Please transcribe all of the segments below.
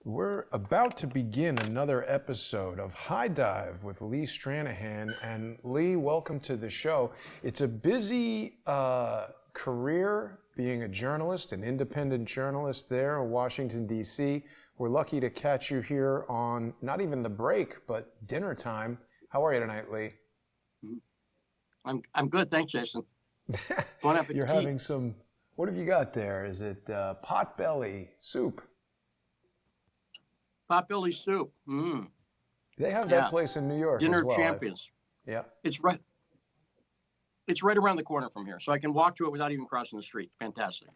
We're about to begin another episode of High Dive with Lee Stranahan. And Lee, welcome to the show. It's a busy career being a journalist, an independent journalist there in Washington, D.C. We're lucky to catch you here on not even the break, but dinner time. How are you tonight, Lee? I'm good, thanks, Jason. Bon appetit. You're having some, what have you got there? Is it potbelly soup? Potbelly soup. They have that place in New York Dinner as well. Champions. Yeah. It's right around the corner from here, so I can walk to it without even crossing the street. Fantastic.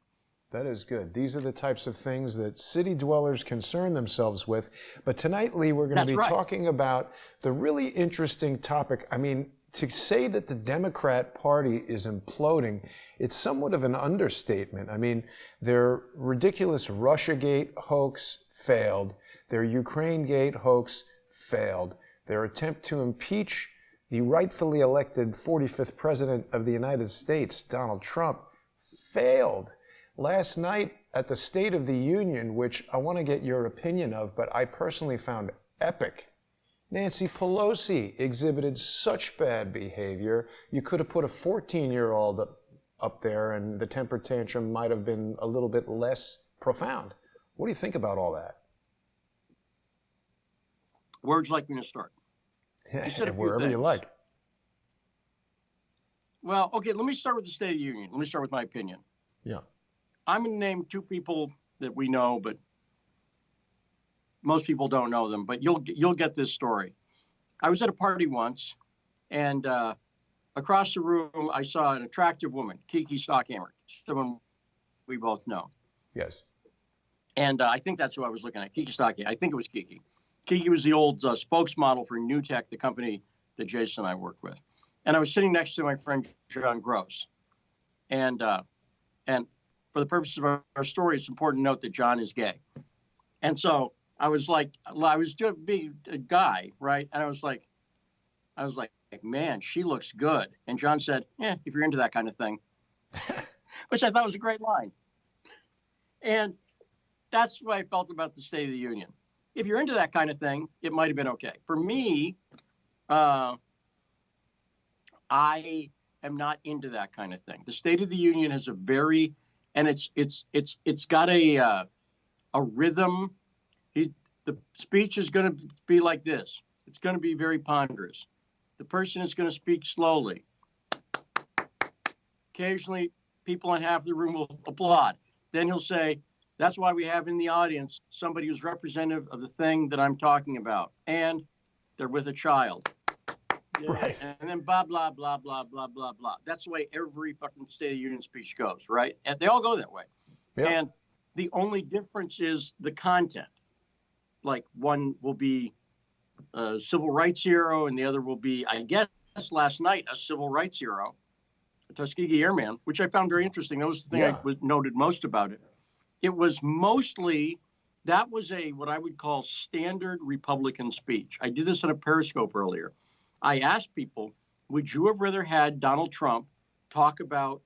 That is good. These are the types of things that city dwellers concern themselves with. But tonight, Lee, we're going to be talking about the really interesting topic. I mean, to say that the Democrat Party is imploding, it's somewhat of an understatement. I mean, their ridiculous Russiagate hoax failed. Their Ukraine-gate hoax failed. Their attempt to impeach the rightfully elected 45th President of the United States, Donald Trump, failed. Last night at the State of the Union, which I want to get your opinion of, but I personally found epic, Nancy Pelosi exhibited such bad behavior. You could have put a 14-year-old up there and the temper tantrum might have been a little bit less profound. What do you think about all that? Where would you like me to start? Wherever you like. Well, okay, let me start with the State of the Union. Let me start with my opinion. Yeah. I'm going to name two people that we know, but most people don't know them, but you'll get this story. I was at a party once, and across the room, I saw an attractive woman, Kiki Stockhammer, someone we both know. Yes. And I think that's who I was looking at, Kiki Stockhammer. I think it was Kiki. Kiki was the old spokesmodel for New Tech, the company that Jason and I work with. And I was sitting next to my friend, John Gross. And for the purposes of our story, it's important to note that John is gay. And so I was just being a guy, right? And I was like, man, she looks good. And John said, if you're into that kind of thing, which I thought was a great line. And that's what I felt about the State of the Union. If you're into that kind of thing, it might have been okay. For me, I am not into that kind of thing. The State of the Union has a very, and it's got a rhythm. The speech is going to be like this. It's going to be very ponderous. The person is going to speak slowly. Occasionally, people in half the room will applaud. Then he'll say, that's why we have in the audience somebody who's representative of the thing that I'm talking about. And they're with a child. Right. And then blah, blah, blah, blah, blah, blah, blah. That's the way every fucking State of the Union speech goes, right? And they all go that way. Yep. And the only difference is the content. Like one will be a civil rights hero and the other will be, I guess, last night, a civil rights hero, a Tuskegee Airman, which I found very interesting. That was the thing I noted most about it. It was mostly, that was what I would call standard Republican speech. I did this on a Periscope earlier. I asked people, would you have rather had Donald Trump talk about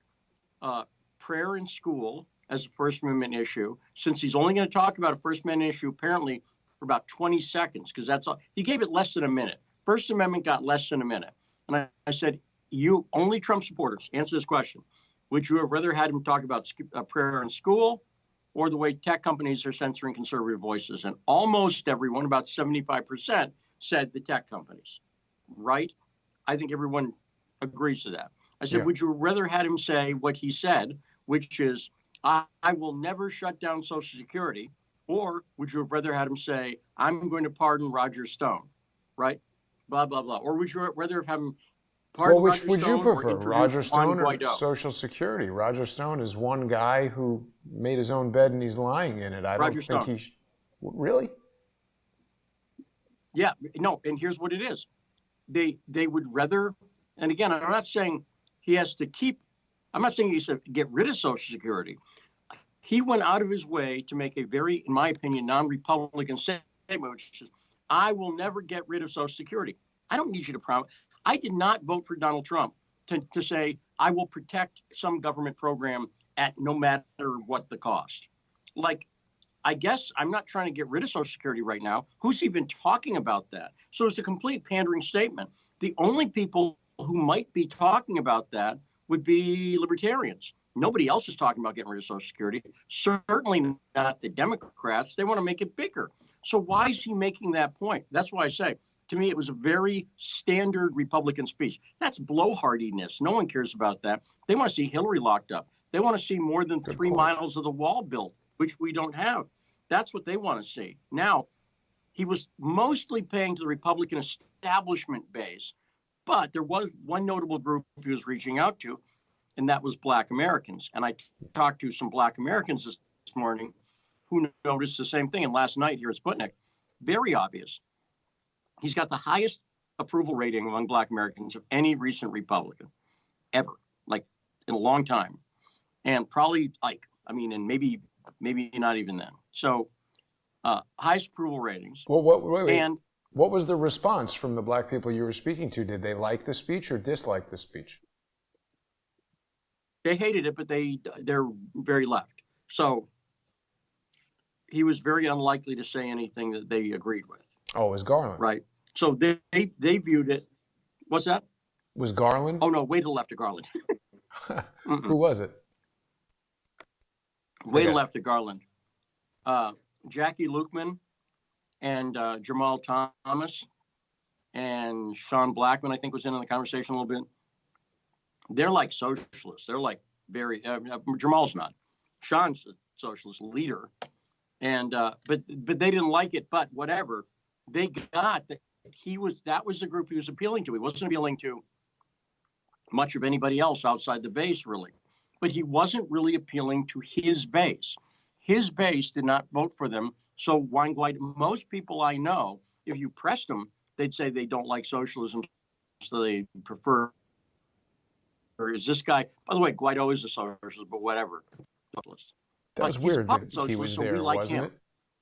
prayer in school as a First Amendment issue, since he's only going to talk about a First Amendment issue apparently for about 20 seconds, because that's all. He gave it less than a minute. First Amendment got less than a minute. And I said, you only Trump supporters, answer this question. Would you have rather had him talk about prayer in school or the way tech companies are censoring conservative voices? And almost everyone, about 75%, said the tech companies. Right? I think everyone agrees to that. I said, would you rather had him say what he said, which is, I will never shut down Social Security, or would you have rather had him say, I'm going to pardon Roger Stone, right? Blah, blah, blah. Or would you rather have him pardon Roger Stone? Which would you prefer, Roger Stone or Guaido? Social Security? Roger Stone is one guy who made his own bed and he's lying in it. I don't think he... Really? Yeah, no, and here's what it is. They would rather, and again, I'm not saying he has to keep, I'm not saying he has to get rid of Social Security. He went out of his way to make a very, in my opinion, non-Republican statement, which is, I will never get rid of Social Security. I don't need you to promise. I did not vote for Donald Trump to say, I will protect some government program at no matter what the cost. Like, I guess I'm not trying to get rid of Social Security right now. Who's even talking about that? So it's a complete pandering statement. The only people who might be talking about that would be libertarians. Nobody else is talking about getting rid of Social Security. Certainly not the Democrats. They want to make it bigger. So why is he making that point? That's why I say, to me, it was a very standard Republican speech. That's blowhardiness. No one cares about that. They want to see Hillary locked up. They want to see more than 3 miles of the wall built, which we don't have. That's what they want to see. Now, he was mostly paying to the Republican establishment base, but there was one notable group he was reaching out to, and that was Black Americans. And I talked to some Black Americans this morning who noticed the same thing. And last night here at Sputnik, very obvious. He's got the highest approval rating among Black Americans of any recent Republican ever, like in a long time. And probably and maybe not even then. So highest approval ratings. Well, what was the response from the Black people you were speaking to? Did they like the speech or dislike the speech? They hated it, but they're very left. So he was very unlikely to say anything that they agreed with. Oh, it was Garland. Right. So they viewed it. What's that? Was Garland? Oh, no, way to the left of Garland. Who was it? Way to the left of Garland. Jackie Lukeman and Jamal Thomas and Sean Blackman, I think, was in the conversation a little bit. They're like socialists. They're like very Jamal's not. Sean's a socialist leader, and but they didn't like it. But whatever, they got that that was the group he was appealing to. He wasn't appealing to much of anybody else outside the base, really. But he wasn't really appealing to his base. His base did not vote for them. So most people I know, if you pressed them, they'd say they don't like socialism, so they prefer. Or is this guy? By the way, Guaido is a socialist, but whatever. That was weird that he was there, wasn't it?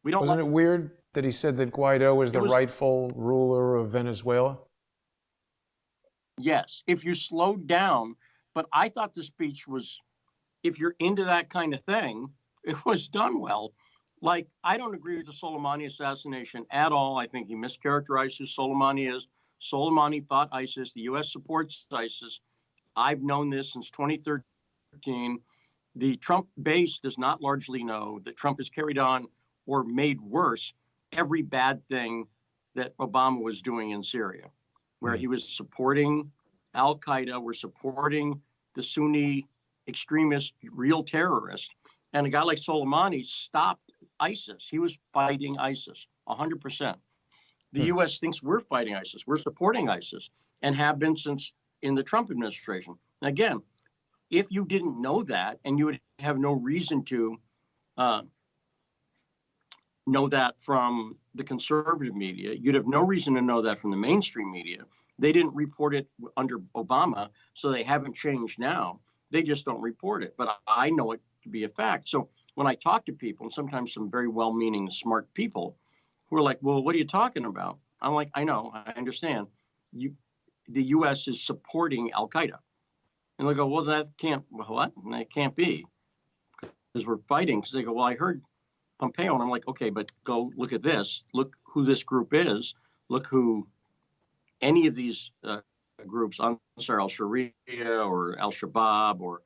Wasn't it weird that he said that Guaido was the rightful ruler of Venezuela? Yes, if you slowed down. But I thought the speech was, if you're into that kind of thing, it was done well. Like, I don't agree with the Soleimani assassination at all. I think he mischaracterized who Soleimani is. Soleimani fought ISIS. The U.S. supports ISIS. I've known this since 2013. The Trump base does not largely know that Trump has carried on or made worse every bad thing that Obama was doing in Syria, where he was supporting Al-Qaeda, we're supporting the Sunni extremist, real terrorist. And a guy like Soleimani stopped ISIS. He was fighting ISIS 100%. The U.S. thinks we're fighting ISIS. We're supporting ISIS and have been since in the Trump administration. And again, if you didn't know that, and you would have no reason to know that from the conservative media, you'd have no reason to know that from the mainstream media. They didn't report it under Obama, so they haven't changed now. They just don't report it. But I know it to be a fact. So when I talk to people, and sometimes some very well-meaning, smart people, who are like, well, what are you talking about? I'm like, I know, I understand. The U.S. is supporting Al-Qaeda. And they go, well, that can't, what? And it can't be, because we're fighting. Because they go, well, I heard Pompeo. And I'm like, okay, but go look at this. Look who this group is. Look who any of these groups, Ansar al-Sharia or al-Shabaab or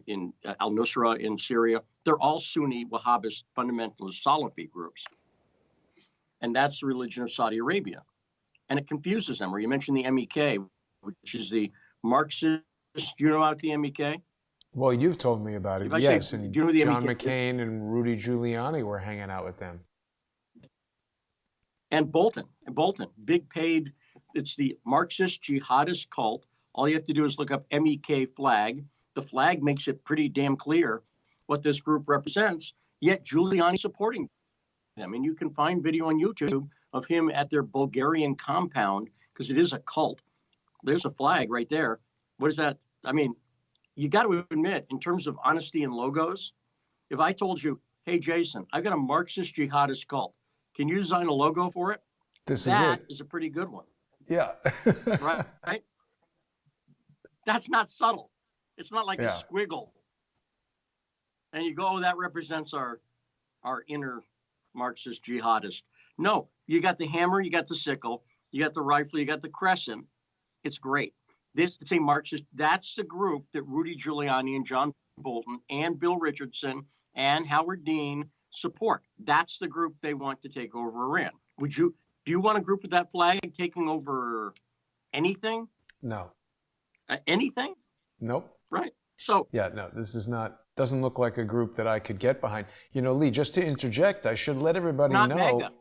in al-Nusra in Syria, they're all Sunni Wahhabist fundamentalist Salafi groups. And that's the religion of Saudi Arabia. And it confuses them. Or you mentioned the MEK, which is the Marxist. Do you know about the MEK? Well, you've told me about it, yes. And John McCain and Rudy Giuliani were hanging out with them. And Bolton, big paid. It's the Marxist jihadist cult. All you have to do is look up MEK flag. The flag makes it pretty damn clear what this group represents, yet Giuliani supporting them. And you can find video on YouTube of him at their Bulgarian compound, because it is a cult. There's a flag right there. What is that? I mean, you got to admit, in terms of honesty and logos, if I told you, hey, Jason, I've got a Marxist jihadist cult. Can you design a logo for it? That is a pretty good one. Yeah. right? That's not subtle. It's not like a squiggle. And you go, oh, that represents our our inner Marxist jihadist. No, you got the hammer, you got the sickle, you got the rifle, you got the crescent. It's great. It's a Marxist. That's the group that Rudy Giuliani and John Bolton and Bill Richardson and Howard Dean support. That's the group they want to take over Iran. Do you want a group with that flag taking over anything? No. Anything? Nope. Right. So yeah, no, this is not, doesn't look like a group that I could get behind. You know, Lee, just to interject, I should let everybody know. MAGA.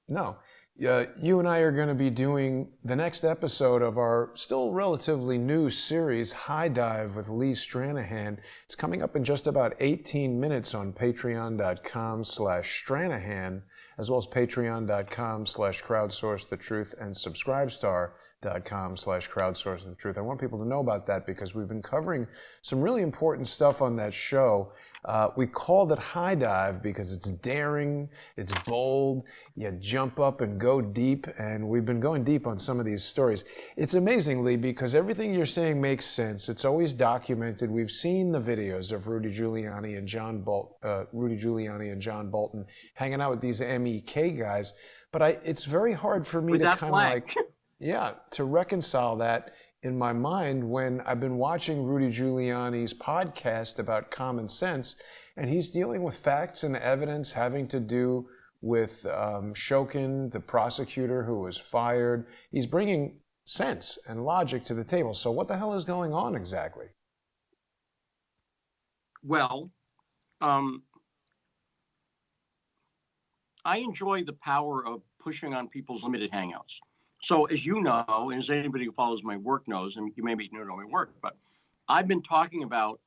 No. You and I are going to be doing the next episode of our still relatively new series, High Dive with Lee Stranahan. It's coming up in just about 18 minutes on patreon.com/Stranahan, as well as patreon.com/crowdsource the truth and subscribestar.com/crowdsource the truth. I want people to know about that because we've been covering some really important stuff on that show. We called it High Dive because it's daring, it's bold, you jump up and go deep, and we've been going deep on some of these stories. It's amazing, Lee, because everything you're saying makes sense. It's always documented. We've seen the videos of Rudy Giuliani and John Bolton hanging out with these MEK guys, but it's very hard for me with to kind of like, to reconcile that in my mind when I've been watching Rudy Giuliani's podcast about common sense, and he's dealing with facts and evidence having to do with Shokin, the prosecutor who was fired. He's bringing sense and logic to the table. So what the hell is going on exactly? Well, I enjoy the power of pushing on people's limited hangouts. So as you know, and as anybody who follows my work knows, and you maybe know my work, but I've been talking about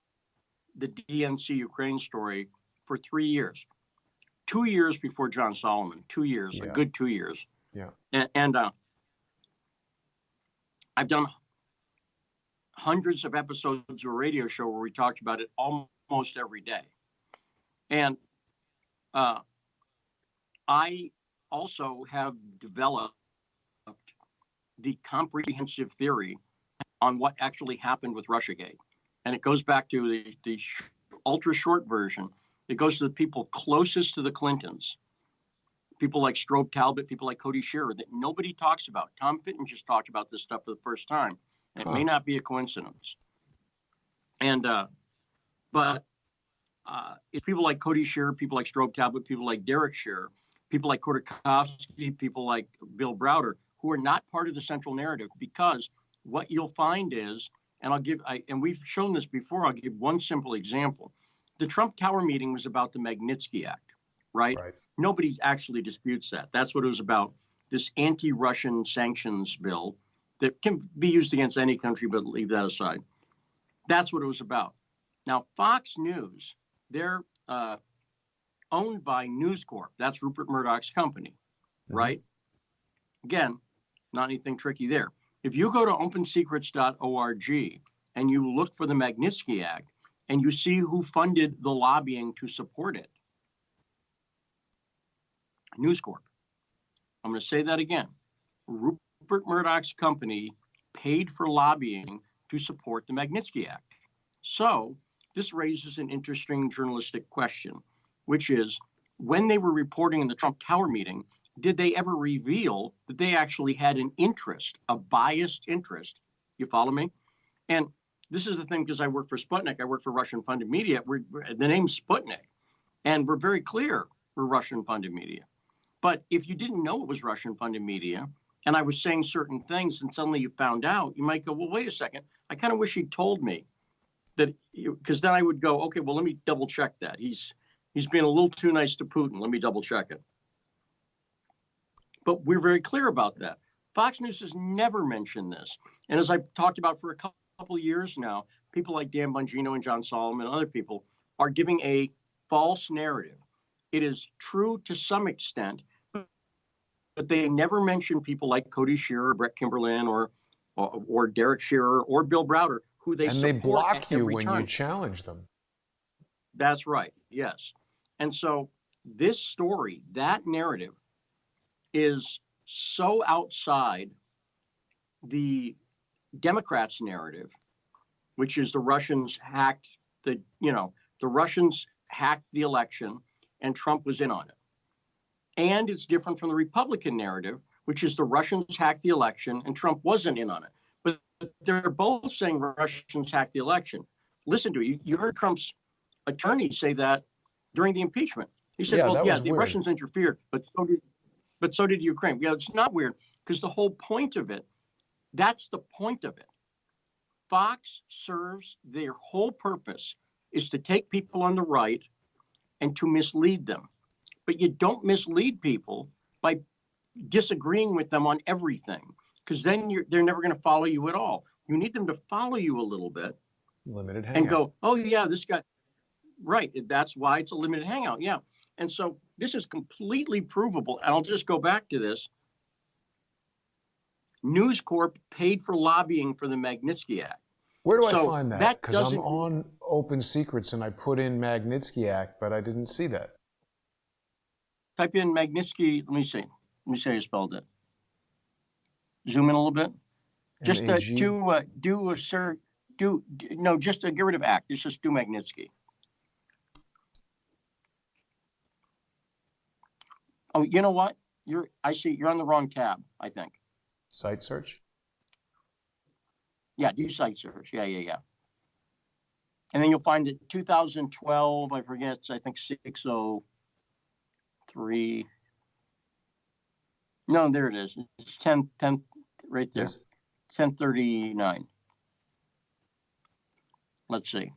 the DNC Ukraine story for 3 years. 2 years before John Solomon, 2 years, a good 2 years. Yeah. And I've done hundreds of episodes of a radio show where we talked about it almost every day. And I also have developed the comprehensive theory on what actually happened with Russiagate. And it goes back to the ultra short version. It goes to the people closest to the Clintons, people like Strobe Talbot, people like Cody Shearer, that nobody talks about. Tom Fitton just talked about this stuff for the first time. And it may not be a coincidence. And but it's people like Cody Shearer, people like Strobe Talbot, people like Derek Shearer, people like Khodorkovsky, people like Bill Browder, who are not part of the central narrative, because what you'll find is, and and we've shown this before, I'll give one simple example. The Trump Tower meeting was about the Magnitsky Act, right? Nobody actually disputes that. That's what it was about, this anti-Russian sanctions bill that can be used against any country, but leave that aside. That's what it was about. Now, Fox News, they're owned by News Corp. That's Rupert Murdoch's company, right? Again, not anything tricky there. If you go to opensecrets.org and you look for the Magnitsky Act and you see who funded the lobbying to support it, News Corp. I'm going to say that again. Rupert Murdoch's company paid for lobbying to support the Magnitsky Act. So this raises an interesting journalistic question, which is, when they were reporting in the Trump Tower meeting, did they ever reveal that they actually had an interest, a biased interest? You follow me? And this is the thing, because I work for Sputnik, I work for Russian-funded media. The name's Sputnik, and we're very clear we're Russian-funded media. But if you didn't know it was Russian-funded media, and I was saying certain things, and suddenly you found out, you might go, well, wait a second, I kind of wish he'd told me that, because then I would go, okay, well, let me double check that. He's being a little too nice to Putin. Let me double check it. But we're very clear about that. Fox News has never mentioned this. And as I've talked about for a couple of years now, people like Dan Bongino and John Solomon and other people are giving a false narrative. It is true to some extent, but they never mention people like Cody Shearer, Brett Kimberlin, or Derek Shearer, or Bill Browder, who they support. And they block you when turn. You challenge them. That's right, yes. And so this story, that narrative, is so outside the Democrats' narrative, which is the Russians hacked the Russians hacked the election, and Trump was in on it. And it's different from the Republican narrative, which is the Russians hacked the election and Trump wasn't in on it. But they're both saying Russians hacked the election. Listen to it. You heard Trump's attorney say that during the impeachment. He said, the Russians interfered, but so did Ukraine. Yeah, it's not weird because the whole point of it, that's the point of it. Fox serves, their whole purpose is to take people on the right and to mislead them. But you don't mislead people by disagreeing with them on everything, because then they're never going to follow you at all. You need them to follow you a little bit. Limited hangout. And go, oh, yeah, this guy. Right. That's why it's a limited hangout. Yeah. And so this is completely provable. And I'll just go back to this. News Corp paid for lobbying for the Magnitsky Act. Where do I find that? Because I'm on Open Secrets and I put in Magnitsky Act, but I didn't see that. Type in Magnitsky. Let me see how you spelled it. Zoom in a little bit. Just get rid of Act. Just do Magnitsky. Oh, you know what? I see you're on the wrong tab, I think. Site search? Yeah, do site search. Yeah. And then you'll find it 2012, I forget, I think 603. No, there it is. It's 10 right there. Yes. 1039. Let's see.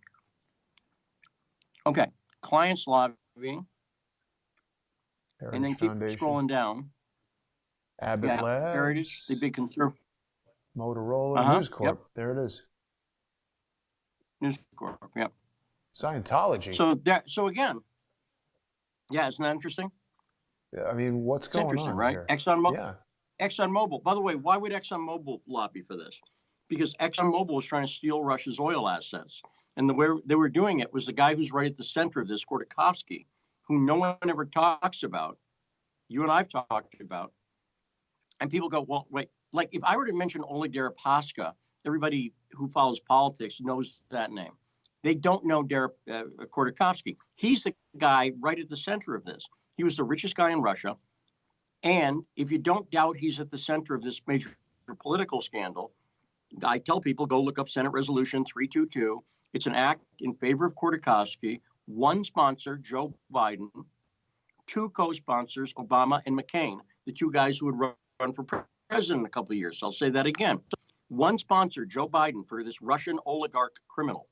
Okay, clients lobbying. Heritage and then keep Foundation. Scrolling down. Abbott Labs. Heritage, the big concern. Motorola, News Corp. Yep. There it is. News Corp. Yep. Scientology. So again, yeah, isn't that interesting? Yeah, I mean, what's going on right? here? ExxonMobil. By the way, why would ExxonMobil lobby for this? Because ExxonMobil was trying to steal Russia's oil assets, and the way they were doing it was the guy who's right at the center of this, Khodorkovsky, who no one ever talks about. You and I've talked about, and people go, well, wait. Like if I were to mention Oleg Deripaska, everybody who follows politics knows that name. They don't know Khodorkovsky. He's the guy right at the center of this. He was the richest guy in Russia. And if you don't doubt he's at the center of this major political scandal, I tell people, go look up Senate Resolution 322. It's an act in favor of Khodorkovsky. One sponsor, Joe Biden. Two co-sponsors, Obama and McCain, the two guys who would run for president in a couple of years. So I'll say that again. One sponsor, Joe Biden, for this Russian oligarch criminal.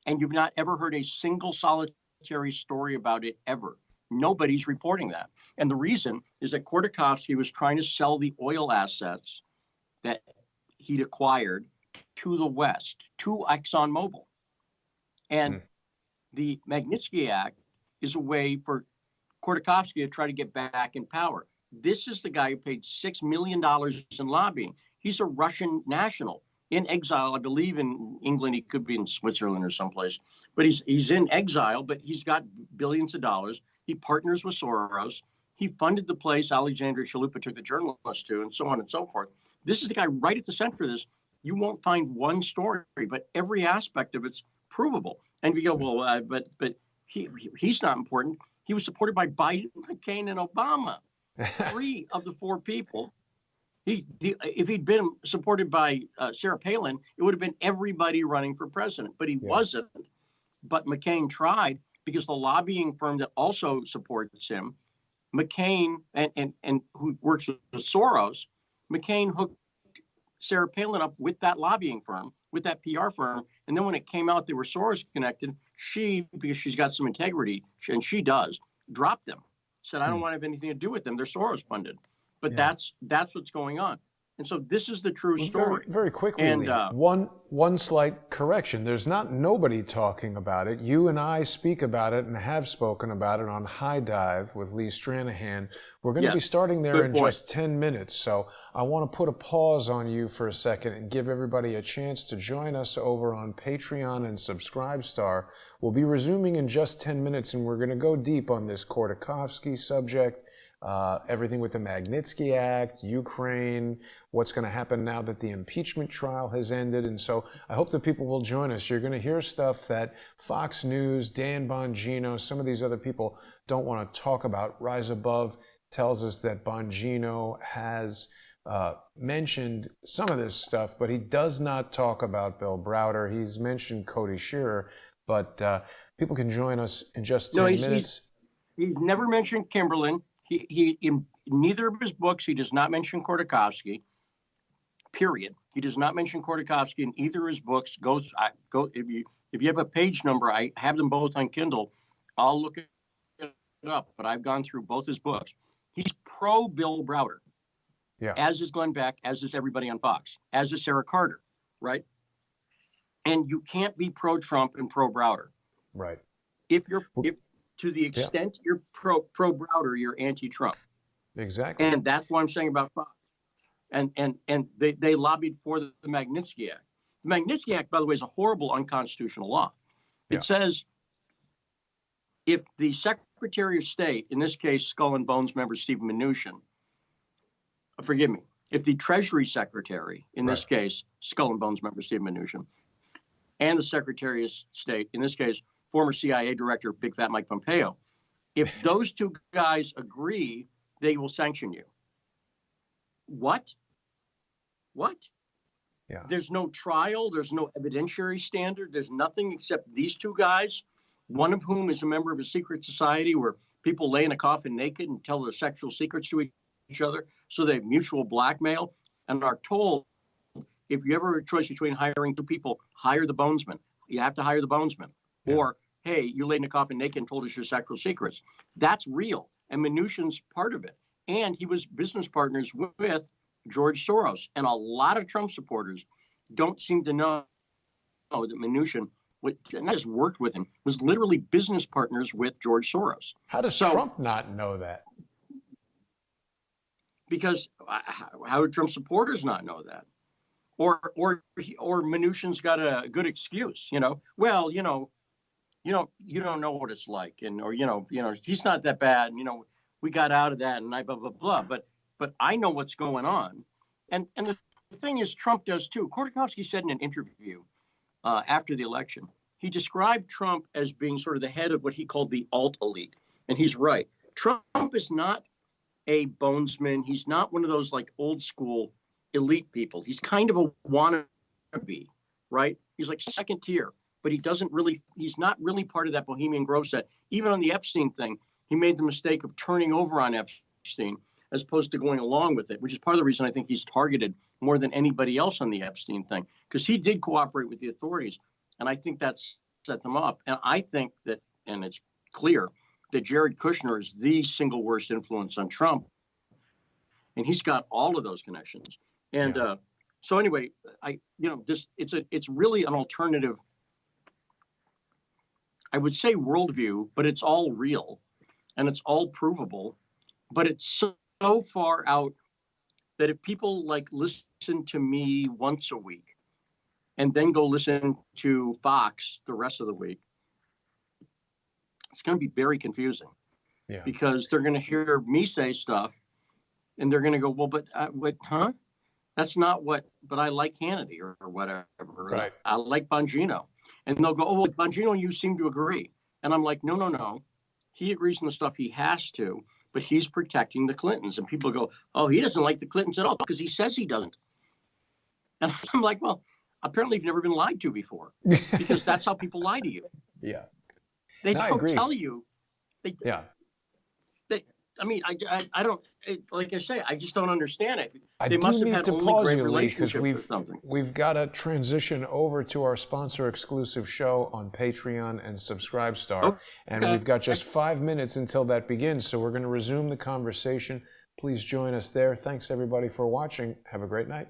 And you've not ever heard a single solitary story about it ever. Nobody's reporting that. And the reason is that Khodorkovsky was trying to sell the oil assets that he'd acquired to the West, to ExxonMobil. And the Magnitsky Act is a way for Khodorkovsky to try to get back in power. This is the guy who paid $6 million in lobbying. He's a Russian national in exile, I believe in England. He could be in Switzerland or someplace, but he's in exile, but he's got billions of dollars. He partners with Soros. He funded the place Alexandria Chalupa took the journalists to, and so on and so forth. This is the guy right at the center of this. You won't find one story, but every aspect of it's provable. And we go, well, but he's not important. He was supported by Biden, McCain, and Obama. Three of the four people. If he'd been supported by Sarah Palin, it would have been everybody running for president. But he wasn't. But McCain tried because the lobbying firm that also supports him, McCain, and who works with Soros, McCain hooked Sarah Palin up with that lobbying firm, with that PR firm. And then when it came out they were Soros connected, because she's got some integrity, and she does, dropped them. Said, I don't want to have anything to do with them. They're Soros funded. But that's what's going on. And so this is the true story. Very quickly, and one slight correction. There's nobody talking about it. You and I speak about it and have spoken about it on High Dive with Lee Stranahan. We're going to be starting there in just 10 minutes. So I want to put a pause on you for a second and give everybody a chance to join us over on Patreon and Subscribestar. We'll be resuming in just 10 minutes, and we're going to go deep on this Khodorkovsky subject. everything with the Magnitsky Act, Ukraine, what's going to happen now that the impeachment trial has ended. And so I hope that people will join us. You're going to hear stuff that Fox News, Dan Bongino, some of these other people don't want to talk about. Rise Above tells us that Bongino has mentioned some of this stuff, but he does not talk about Bill Browder. He's mentioned Cody Shearer, but people can join us in just 10 minutes. He's never mentioned Kimberlin. He in neither of his books, he does not mention Khodorkovsky, period. He does not mention Khodorkovsky in either of his books. If you have a page number, I have them both on Kindle. I'll look it up, but I've gone through both his books. He's pro Bill Browder, as is Glenn Beck, as is everybody on Fox, as is Sarah Carter, right? And you can't be pro Trump and pro Browder, right? If to the extent you're pro Browder, you're anti-Trump. Exactly. And that's what I'm saying about Fox. And they lobbied for the Magnitsky Act. The Magnitsky Act, by the way, is a horrible unconstitutional law. It says if the Secretary of State, in this case, Skull and Bones member Steve Mnuchin, forgive me, if the Treasury Secretary, in this case, Skull and Bones member Steve Mnuchin, and the Secretary of State, in this case, former CIA Director Big Fat Mike Pompeo, if those two guys agree, they will sanction you. What? Yeah. There's no trial. There's no evidentiary standard. There's nothing except these two guys, one of whom is a member of a secret society where people lay in a coffin naked and tell their sexual secrets to each other. So they have mutual blackmail and are told, if you ever have a choice between hiring two people, hire the bonesman. You have to hire the bonesman. Yeah. Or, hey, you laid in a coffin naked and told us your sexual secrets. That's real. And Mnuchin's part of it. And he was business partners with George Soros. And a lot of Trump supporters don't seem to know that Mnuchin, not just worked with him, was literally business partners with George Soros. How does Trump not know that? Because how do Trump supporters not know that? Or Mnuchin's got a good excuse, Well, you don't know what it's like, and or he's not that bad, and we got out of that, and I blah blah blah. But I know what's going on, and the thing is, Trump does too. Khodorkovsky said in an interview after the election, he described Trump as being sort of the head of what he called the alt elite, and he's right. Trump is not a bonesman. He's not one of those like old school elite people. He's kind of a wannabe, right? He's like second tier, but he's not really part of that Bohemian Grove set. Even on the Epstein thing, he made the mistake of turning over on Epstein as opposed to going along with it, which is part of the reason I think he's targeted more than anybody else on the Epstein thing, because he did cooperate with the authorities. And I think that's set them up. And I think that, and it's clear, that Jared Kushner is the single worst influence on Trump. And he's got all of those connections. And so anyway, it's really an alternative, I would say, worldview, but it's all real and it's all provable. But it's so far out that if people listen to me once a week and then go listen to Fox the rest of the week, it's going to be very confusing. Yeah. Because they're going to hear me say stuff and they're going to go, well, but huh? That's not what, but I like Hannity or whatever. Right. I like Bongino. And they'll go, oh, well, Bongino, you seem to agree. And I'm like, no. He agrees on the stuff he has to, but he's protecting the Clintons. And people go, oh, he doesn't like the Clintons at all because he says he doesn't. And I'm like, well, apparently you've never been lied to before, because that's how people lie to you. Yeah. They don't tell you. I mean, I don't, like I say, I just don't understand it. They must have had only great relationship or something. We've got to transition over to our sponsor exclusive show on Patreon and Subscribestar. Okay. And we've got just 5 minutes until that begins. So we're going to resume the conversation. Please join us there. Thanks everybody for watching. Have a great night.